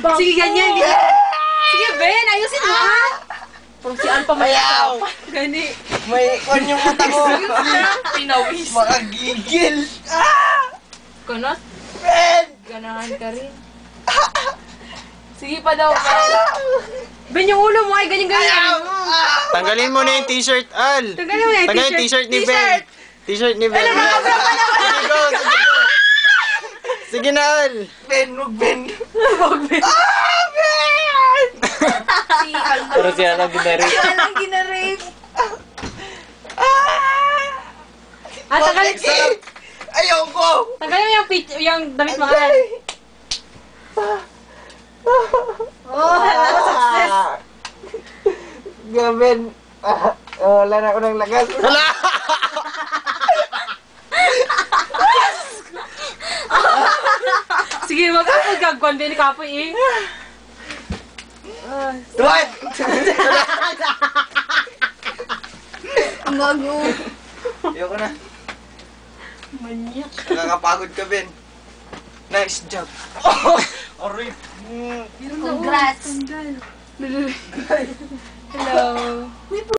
Sige, ganyan. Sige, Ben, ayusin mo, ha? Pag si Alpha may gani. May kon yung mata mo. Pinawis. Makagigil. Kunot? Ben! Ganahan ka rin. Sige pa daw, Ben. Ben, yung ulo mo ay ganyan-ganyan. Tanggalin mo na yung t-shirt, Al. Tanggalin mo na yung Tanggalin yung t-shirt ni Ben. T-shirt ni Ben. Sige, go. Sige na, Al. Ben, wag Ben. Wag, Ben. Ben! Pero siya lang ginari. Walang ginarape. Tanggalin. Ayoko! Tanggalin mo yung damit mo, Al. Oh, success. Ben. Wala na ako ng lagas. Wala! Sige, mag-apod ka. Gwande ni Kapoy, eh. What? Gago. Ayoko na. Manyak. Nakakapagod ka, Ben. Nice job. Aray. Congrats. Hello.